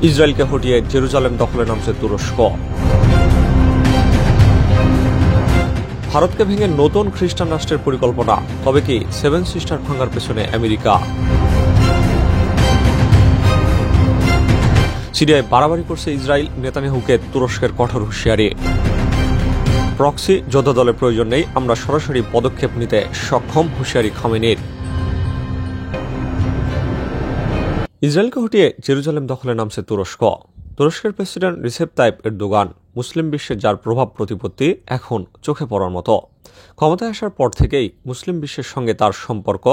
ইসরায়েলকে হটিয়ে জেরুজালেম দখলে নামছে তুরস্ক। ভারতকে ভেঙে নতুন খ্রিস্টান রাষ্ট্রের পরিকল্পনা, তবে কি সেভেন সিস্টার ভাঙার পেছনে আমেরিকা? সিরিয়ায় বাড়াবাড়ি করছে ইসরায়েল, নেতানিয়াহুকে তুরস্কের কঠোর হুঁশিয়ারি। প্রক্সি যোদ্ধা দলের প্রয়োজন নেই, আমরা সরাসরি পদক্ষেপ নিতে সক্ষম, হুঁশিয়ারি খামেনির। ইসরায়েলকে হটিয়ে জেরুজালেম দখলে নামছে তুরস্ক। তুরস্কের প্রেসিডেন্ট রিসেপ তাইপ এরদোগান মুসলিম বিশ্বে যার প্রভাব প্রতিপত্তি এখন চোখে পড়ার মতো। ক্ষমতায় আসার পর থেকেই মুসলিম বিশ্বের সঙ্গে তার সম্পর্ক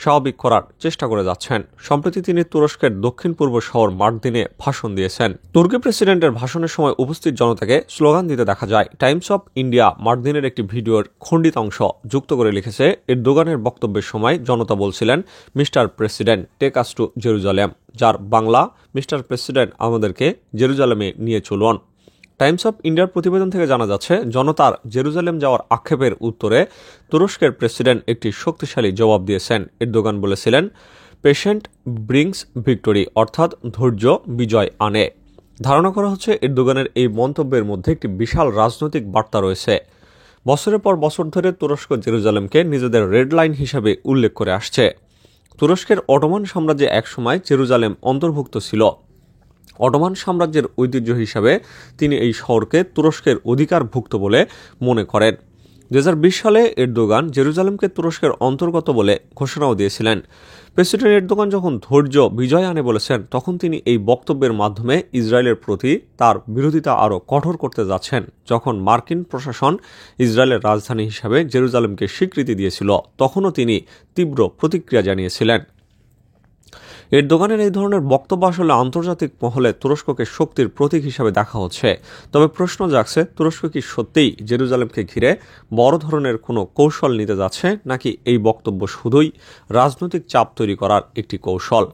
স্বাভাবিক করার চেষ্টা করে যাচ্ছেন। সম্প্রতি তিনি তুরস্কের দক্ষিণ পূর্ব শহর মার্দিনে ভাষণ দিয়েছেন। তুর্কি প্রেসিডেন্টের ভাষণের সময় উপস্থিত জনতাকে স্লোগান দিতে দেখা যায়। টাইমস অফ ইন্ডিয়া মার্দিনের একটি ভিডিওর খণ্ডিত অংশ যুক্ত করে লিখেছে, এরদোগানের বক্তব্যের সময় জনতা বলছিলেন, Mister President take us to Jerusalem, যার বাংলা, মিস্টার প্রেসিডেন্ট আমাদেরকে জেরুজালেমে নিয়ে চলুন। টাইমস অফ ইন্ডিয়ার প্রতিবেদন থেকে জানা যাচ্ছে, জনতার জেরুজালেম যাওয়ার আক্ষেপের উত্তরে তুরস্কের প্রেসিডেন্ট একটি শক্তিশালী জবাব দিয়েছেন। এরদোগান বলেছিলেন, পেশেন্ট ব্রিংস ভিক্টোরি, অর্থাৎ ধৈর্য বিজয় আনে। ধারণা করা হচ্ছে এরদোগানের এই মন্তব্যের মধ্যে একটি বিশাল রাজনৈতিক বার্তা রয়েছে। বছরের পর বছর ধরে তুরস্ক জেরুজালেমকে নিজেদের রেড লাইন হিসাবে উল্লেখ করে আসছে। তুরস্কের অটোমান সাম্রাজ্যে একসময় জেরুজালেম অন্তর্ভুক্ত ছিল। অটোমান সাম্রাজ্যের ঐতিহ্য হিসাবে তিনি এই শহরকে তুরস্কের অধিকারভুক্ত বলে মনে করেন। 2020 সালে এরদোগান জেরুজালেমকে তুরস্কের অন্তর্গত বলে ঘোষণাও দিয়েছিলেন। প্রেসিডেন্ট এরদোগান যখন ধৈর্য বিজয় আনে বলেছেন, তখন তিনি এই বক্তব্যের মাধ্যমে ইসরায়েলের প্রতি তার বিরোধিতা আরও কঠোর করতে যাচ্ছেন। যখন মার্কিন প্রশাসন ইসরায়েলের রাজধানী হিসাবে জেরুজালেমকে স্বীকৃতি দিয়েছিল, তখনও তিনি তীব্র প্রতিক্রিয়া জানিয়েছিলেন। এরদোগানের এই ধরনের বক্তব্য আসলে আন্তর্জাতিক মহলে তুরস্ককে শক্তির প্রতীক হিসাবে দেখা হচ্ছে। তবে প্রশ্ন জাগছে, তুরস্ক কি সত্যিই জেরুজালেমকে ঘিরে বড় ধরনের কোনো কৌশল নিতে যাচ্ছে, নাকি এই বক্তব্য শুধুই রাজনৈতিক চাপ তৈরি করার একটি কৌশল?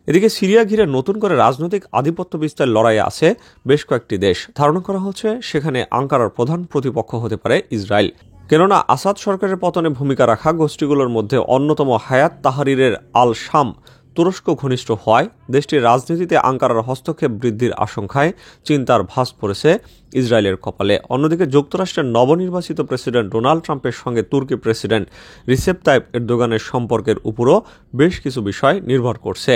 এদিকে সিরিয়া ঘিরে নতুন করে রাজনৈতিক আধিপত্য বিস্তার লড়াইয়ে আছে বেশ কয়েকটি দেশ। ধারণা করা হচ্ছে সেখানে আঙ্কারার প্রধান প্রতিপক্ষ হতে পারে ইসরায়েল। কেননা আসাদ সরকারের পতনে ভূমিকা রাখা গোষ্ঠীগুলোর মধ্যে অন্যতম হায়াত তাহরিরের আল শাম তুরস্ক ঘনিষ্ঠ হওয়ায় দেশটির রাজনীতিতে আঙ্কারার হস্তক্ষেপ বৃদ্ধির আশঙ্কায় চিন্তার ভাঁজ পড়েছে ইসরায়েলের কপালে। অন্যদিকে যুক্তরাষ্ট্রের নবনির্বাচিত প্রেসিডেন্ট ডোনাল্ড ট্রাম্পের সঙ্গে তুর্কি প্রেসিডেন্ট রিসেপ তাইপ এরদোগানের সম্পর্কের উপরও বেশ কিছু বিষয় নির্ভর করছে।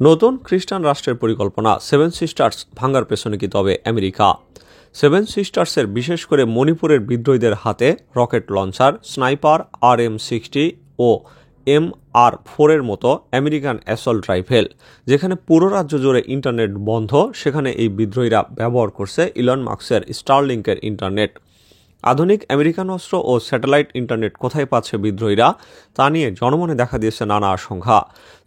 নতুন খ্রিস্টান রাষ্ট্রের পরিকল্পনা, সেভেন সিস্টার্স ভাঙার পেছনে কি তবে আমেরিকা? সেভেন সিস্টার্সের বিশেষ করে মণিপুরের বিদ্রোহীদের হাতে রকেট লঞ্চার, স্নাইপার, RM-60 ও MR-4 মতো আমেরিকান অ্যাসল্ট রাইফেল। যেখানে পুরো রাজ্য জুড়ে ইন্টারনেট বন্ধ, সেখানে এই বিদ্রোহীরা ব্যবহার করছে ইলন মাস্কের স্টারলিংকের ইন্টারনেট। আধুনিক আমেরিকান অস্ত্র ও স্যাটেলাইট ইন্টারনেট কোথায় পাচ্ছে বিদ্রোহীরা, তা নিয়ে জনমনে দেখা দিয়েছে নানা আশঙ্কা।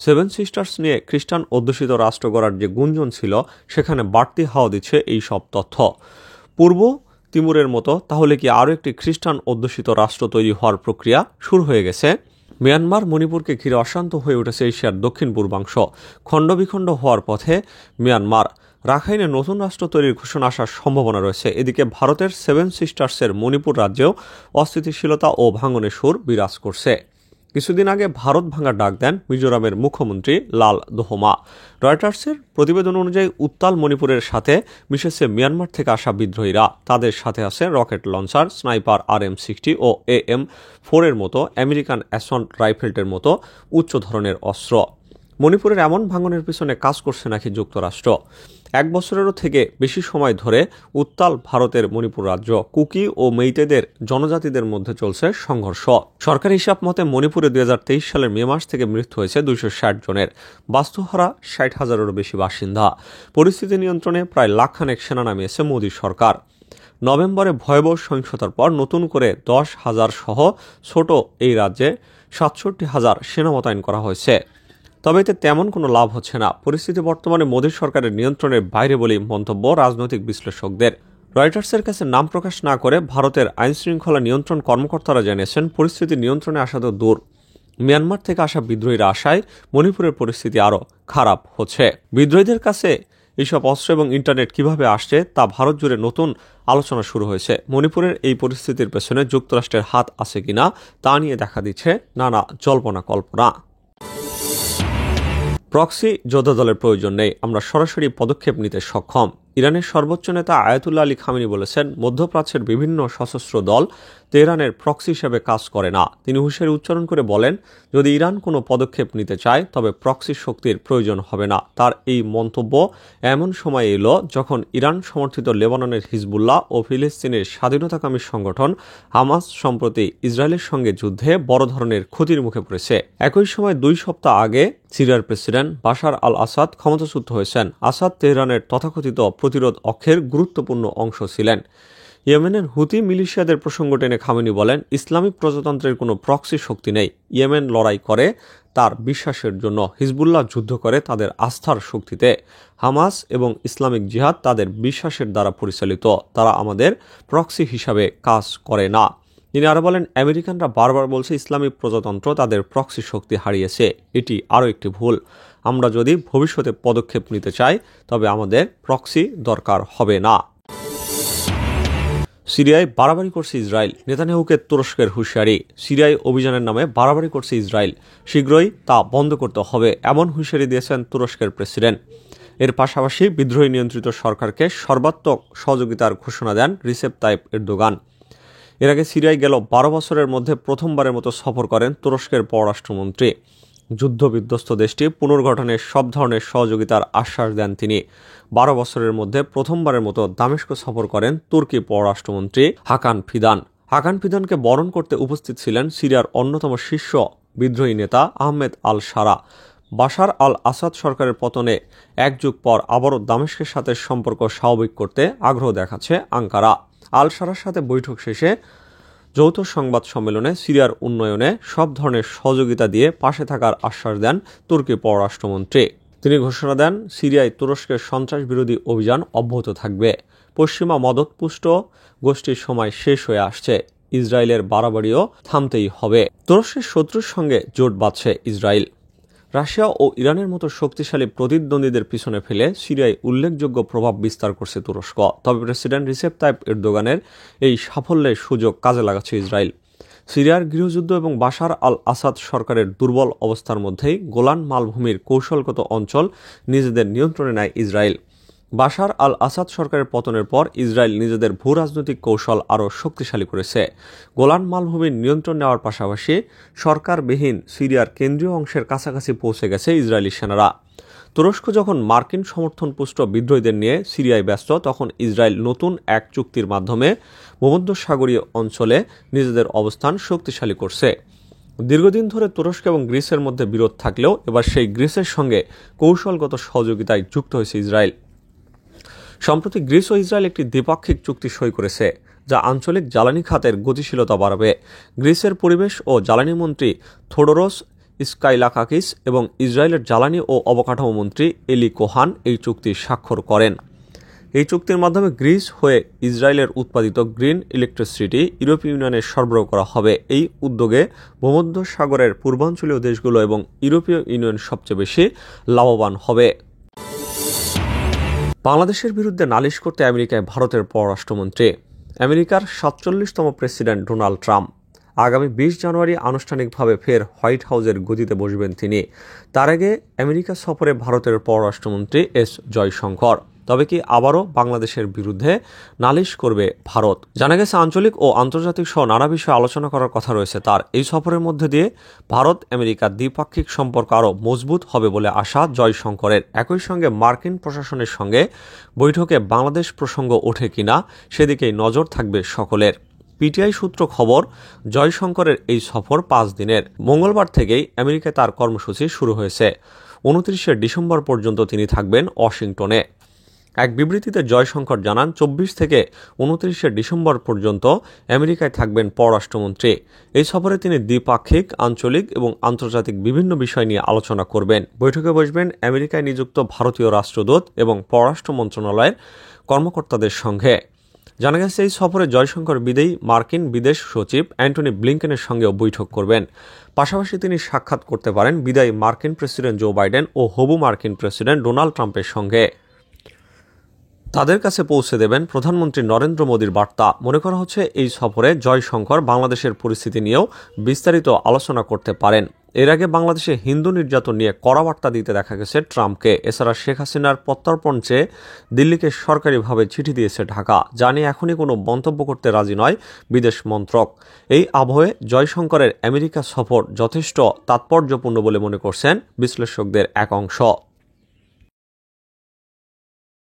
সেভেন সিস্টার্স নিয়ে খ্রিস্টান অধ্যুষিত রাষ্ট্র গড়ার যে গুঞ্জন ছিল, সেখানে বাড়তি হাওয়া দিচ্ছে এই সব তথ্য। পূর্ব তিমুরের মতো তাহলে কি আরও একটি খ্রিস্টান অধ্যুষিত রাষ্ট্র তৈরি হওয়ার প্রক্রিয়া শুরু হয়ে গেছে? মিয়ানমার মণিপুরকে ঘিরে অশান্ত হয়ে উঠেছে এশিয়ার দক্ষিণ পূর্বাংশ। খণ্ডবিখণ্ড হওয়ার পথে মিয়ানমার। রাখাইনে নতুন রাষ্ট্র তৈরির ঘোষণা আসার সম্ভাবনা রয়েছে। এদিকে ভারতের সেভেন সিস্টার্সের মণিপুর রাজ্যেও অস্থিতিশীলতা ও ভাঙনের সুর বিরাজ করছে। কিছুদিন আগে ভারত ভাঙার ডাক দেন মিজোরামের মুখ্যমন্ত্রী লাল দোহমা। রয়টার্সের প্রতিবেদন অনুযায়ী উত্তাল মণিপুরের সাথে মিশেছে মিয়ানমার থেকে আসা বিদ্রোহীরা। তাদের সাথে আছে রকেট লঞ্চার, স্নাইপার, RM-60 ও AM-4 মতো আমেরিকান অ্যাসল্ট রাইফেলের মতো উচ্চ ধরনের অস্ত্র। মণিপুরের এমন ভাঙনের পিছনে কাজ করছে নাকি যুক্তরাষ্ট্র? 1 বছরেরও থেকে বেশি সময় ধরে উত্তাল ভারতের মণিপুর রাজ্য। কুকি ও মেইতেদের জনজাতিদের মধ্যে চলছে সংঘর্ষ। সরকারি হিসাব মতে মণিপুরে 2023 সালের মে মাস থেকে মৃত্যু হয়েছে 260 জনের। বাস্তুহারা 60,000-এরও বেশি বাসিন্দা। পরিস্থিতি নিয়ন্ত্রণে প্রায় লাখখানেক সেনা নামিয়েছে মোদী সরকার। নভেম্বরে ভয়াবহ সহিংসতার পর নতুন করে 10,000 সহ ছোট এই রাজ্যে 67,000 সেনা মোতায়েন করা হয়েছে। তবে এতে তেমন কোনো লাভ হচ্ছে না। পরিস্থিতি বর্তমানে মোদী সরকারের নিয়ন্ত্রণের বাইরে বলেই মন্তব্য রাজনৈতিক বিশ্লেষকদের। রয়টার্সের কাছে নাম প্রকাশ না করে ভারতের আইনশৃঙ্খলা নিয়ন্ত্রণ কর্মকর্তারা জানিয়েছেন, পরিস্থিতি নিয়ন্ত্রণে আসা তো দূর, মিয়ানমার থেকে আসা বিদ্রোহীরা আসায় মণিপুরের পরিস্থিতি আরও খারাপ হচ্ছে। বিদ্রোহীদের কাছে এইসব অস্ত্র এবং ইন্টারনেট কিভাবে আসছে তা ভারত জুড়ে নতুন আলোচনা শুরু হয়েছে। মণিপুরের এই পরিস্থিতির পেছনে যুক্তরাষ্ট্রের হাত আছে কিনা তা নিয়ে দেখা দিচ্ছে নানা জল্পনা কল্পনা। প্রক্সি যোদ্ধা দলের প্রয়োজন নেই, আমরা সরাসরি পদক্ষেপ নিতে সক্ষম। ইরানের সর্বোচ্চ নেতা আয়াতুল্লাহ আলী খামেনি বলেছেন, মধ্যপ্রাচ্যের বিভিন্ন সশস্ত্র দল তেহরানের প্রক্সি হিসেবে কাজ করে না। তিনি হুঁশিয়ারি উচ্চারণ করে বলেন, যদি ইরান কোনো পদক্ষেপ নিতে চায় তবে প্রক্সি শক্তির প্রয়োজন হবে না। তার এই মন্তব্য এমন সময় এলো যখন ইরান সমর্থিত লেবাননের হিজবুল্লাহ ও ফিলিস্তিনের স্বাধীনতাকামী সংগঠন হামাস সম্প্রতি ইসরায়েলের সঙ্গে যুদ্ধে বড় ধরনের ক্ষতির মুখে পড়েছে। একই সময় 2 সপ্তাহ আগে সিরিয়ার প্রেসিডেন্ট বাশার আল আসাদ ক্ষমতাচ্যুত হয়েছেন। আসাদ তেহরানের তথাকথিত প্রতিরোধ অক্ষের গুরুত্বপূর্ণ অংশ ছিলেন। ইয়েমেনের হুতি মিলিশিয়াদের প্রসঙ্গ টেনে খামেনি বলেন, ইসলামিক প্রজাতন্ত্রের কোনো প্রক্সি শক্তি নেই। ইয়েমেন লড়াই করে তার বিশ্বাসের জন্য, হিজবুল্লাহ যুদ্ধ করে তাদের আস্থার শক্তিতে, হামাস এবং ইসলামিক জিহাদ তাদের বিশ্বাসের দ্বারা পরিচালিত। তারা আমাদের প্রক্সি হিসাবে কাজ করে না। তিনি আরও বলেন, আমেরিকানরা বারবার বলছে ইসলামিক প্রজাতন্ত্র তাদের প্রক্সি শক্তি হারিয়েছে। এটি আরও একটি ভুল। আমরা যদি ভবিষ্যতে পদক্ষেপ নিতে চাই তবে আমাদের প্রক্সি দরকার হবে না। সিরিয়ায় বাড়াবাড়ি করছে ইসরায়েল, নেতানিয়াহুকে তুরস্কের হুঁশিয়ারি। সিরিয়ায় অভিযানের নামে বাড়াবাড়ি করছে ইসরায়েল, শীঘ্রই তা বন্ধ করতে হবে এমন হুঁশিয়ারি দিয়েছেন তুরস্কের প্রেসিডেন্ট। এর পাশাপাশি বিদ্রোহী নিয়ন্ত্রিত সরকারকে সর্বাত্মক সহযোগিতার ঘোষণা দেন রিসেপ তাইপ এরদোগান। এর আগে সিরিয়ায় গেল 12 বছরের মধ্যে প্রথমবারের মতো সফর করেন তুরস্কের পররাষ্ট্রমন্ত্রী। যুদ্ধবিধ্বস্ত দেশটি পুনর্গঠনের সব ধরনের সহযোগিতার আশ্বাস দেন তিনি। 12 বছরের মধ্যে প্রথমবারের মতো দামেস্ক সফর করেন তুর্কি পররাষ্ট্রমন্ত্রী হাকান ফিদান। হাকান ফিদানকে বরণ করতে উপস্থিত ছিলেন সিরিয়ার অন্যতম শীর্ষ বিদ্রোহী নেতা আহমেদ আল সারা। বাশার আল আসাদ সরকারের পতনে 1 যুগ পর আবারও দামেস্কের সাথে সম্পর্ক স্বাভাবিক করতে আগ্রহ দেখাচ্ছে আঙ্কারা। আল সারার সাথে বৈঠক শেষে যৌথ সংবাদ সম্মেলনে সিরিয়ার উন্নয়নে সব ধরনের সহযোগিতা দিয়ে পাশে থাকার আশ্বাস দেন তুর্কি পররাষ্ট্রমন্ত্রী। তিনি ঘোষণা দেন, সিরিয়ায় তুরস্কের সন্ত্রাস বিরোধী অভিযান অব্যাহত থাকবে। পশ্চিমা মদতপুষ্ট গোষ্ঠীর সময় শেষ হয়ে আসছে, ইসরায়েলের বাড়াবাড়িও থামতেই হবে। তুরস্কের শত্রুর সঙ্গে জোট বাঁধছে ইসরায়েল। রাশিয়া ও ইরানের মতো শক্তিশালী প্রতিদ্বন্দ্বীদের পিছনে ফেলে সিরিয়ায় উল্লেখযোগ্য প্রভাব বিস্তার করছে তুরস্ক। তবে প্রেসিডেন্ট রিসেপ তাইপ এরদোগানের এই সাফল্যের সুযোগ কাজে লাগাচ্ছে ইসরায়েল। সিরিয়ার গৃহযুদ্ধ এবং বাশার আল আসাদ সরকারের দুর্বল অবস্থার মধ্যেই গোলান মালভূমির কৌশলগত অঞ্চল নিজেদের নিয়ন্ত্রণে নেয় ইসরায়েল। বাশার আল আসাদ সরকারের পতনের পর ইসরায়েল নিজেদের ভূরাজনৈতিক কৌশল আরও শক্তিশালী করেছে। গোলান মালভূমির নিয়ন্ত্রণ নেওয়ার পাশাপাশি সরকারবিহীন সিরিয়ার কেন্দ্রীয় অংশের কাছাকাছি পৌঁছে গেছে ইসরায়েলি সেনারা। তুরস্ক যখন মার্কিন সমর্থনপুষ্ট বিদ্রোহীদের নিয়ে সিরিয়ায় ব্যস্ত, তখন ইসরায়েল নতুন এক চুক্তির মাধ্যমে ভূমধ্যসাগরীয় অঞ্চলে নিজেদের অবস্থান শক্তিশালী করছে। দীর্ঘদিন ধরে তুরস্ক এবং গ্রিসের মধ্যে বিরোধ থাকলেও এবার সেই গ্রিসের সঙ্গে কৌশলগত সহযোগিতায় যুক্ত হয়েছে ইসরায়েল। সম্প্রতি গ্রিস ও ইসরায়েল একটি দ্বিপাক্ষিক চুক্তি সই করেছে, যা আঞ্চলিক জ্বালানি খাতের গতিশীলতা বাড়াবে। গ্রিসের পরিবেশ ও জ্বালানি মন্ত্রী থোডোরস স্কাইলাকাকিস এবং ইসরায়েলের জ্বালানি ও অবকাঠামো মন্ত্রী এলি কোহান এই চুক্তি স্বাক্ষর করেন। এই চুক্তির মাধ্যমে গ্রিস হয়ে ইসরায়েলের উৎপাদিত গ্রিন ইলেকট্রিসিটি ইউরোপীয় ইউনিয়নে সরবরাহ করা হবে। এই উদ্যোগে ভূমধ্যসাগরের পূর্বাঞ্চলীয় দেশগুলো এবং ইউরোপীয় ইউনিয়ন সবচেয়ে বেশি লাভবান হবে। বাংলাদেশের বিরুদ্ধে নালিশ করতে আমেরিকায় ভারতের পররাষ্ট্রমন্ত্রী। আমেরিকার 47তম প্রেসিডেন্ট ডোনাল্ড ট্রাম্প আগামী 20 জানুয়ারি আনুষ্ঠানিকভাবে ফের হোয়াইট হাউসের গদিতে বসবেন তিনি। তার আগে আমেরিকা সফরে ভারতের পররাষ্ট্রমন্ত্রী এস জয়শঙ্কর। তবে কি আবারও বাংলাদেশের বিরুদ্ধে নালিশ করবে ভারত? জানা গেছে, আঞ্চলিক ও আন্তর্জাতিক সহ নানা বিষয়ে আলোচনা করার কথা রয়েছে তার। এই সফরের মধ্যে দিয়ে ভারত আমেরিকার দ্বিপাক্ষিক সম্পর্ক আরও মজবুত হবে বলে আশা জয়শঙ্করের। একই সঙ্গে মার্কিন প্রশাসনের সঙ্গে বৈঠকে বাংলাদেশ প্রসঙ্গ ওঠে কিনা সেদিকেই নজর থাকবে সকলের। পিটিআই সূত্র খবর, জয়শঙ্করের এই সফর 5 দিনের। মঙ্গলবার থেকেই আমেরিকায় তার কর্মসূচি শুরু হয়েছে। 29শে ডিসেম্বর পর্যন্ত তিনি থাকবেন ওয়াশিংটনে। এক বিবৃতিতে জয়শঙ্কর জানান, 24 থেকে 29শে ডিসেম্বর পর্যন্ত আমেরিকায় থাকবেন পররাষ্ট্রমন্ত্রী। এই সফরে তিনি দ্বিপাক্ষিক, আঞ্চলিক এবং আন্তর্জাতিক বিভিন্ন বিষয় নিয়ে আলোচনা করবেন। বৈঠকে বসবেন আমেরিকায় নিযুক্ত ভারতীয় রাষ্ট্রদূত এবং পররাষ্ট্র মন্ত্রণালয়ের কর্মকর্তাদের সঙ্গে। জানা গেছে, এই সফরে জয়শঙ্কর বিদেয়ী মার্কিন বিদেশ সচিব অ্যান্টনি ব্লিংকেনের সঙ্গেও বৈঠক করবেন। পাশাপাশি তিনি সাক্ষাৎ করতে পারেন বিদায়ী মার্কিন প্রেসিডেন্ট জো বাইডেন ও হবু মার্কিন প্রেসিডেন্ট ডোনাল্ড ট্রাম্পের সঙ্গে। তাদের কাছে পৌঁছে দেবেন প্রধানমন্ত্রী নরেন্দ্র মোদীর বার্তা। মনে করা হচ্ছে, এই সফরে জয়শঙ্কর বাংলাদেশের পরিস্থিতি নিয়েও বিস্তারিত আলোচনা করতে পারেন। এর আগে বাংলাদেশে হিন্দু নির্যাতন নিয়ে কড়া বার্তা দিতে দেখা গেছে ট্রাম্পকে। এছাড়া শেখ হাসিনার প্রত্যর্পণ চেয়ে দিল্লিকে সরকারিভাবে চিঠি দিয়েছে ঢাকা, যা নিয়ে এখনই কোনো মন্তব্য করতে রাজি নয় বিদেশ মন্ত্রক। এই আবহে জয়শঙ্করের আমেরিকা সফর যথেষ্ট তাৎপর্যপূর্ণ বলে মনে করছেন বিশ্লেষকদের এক অংশ।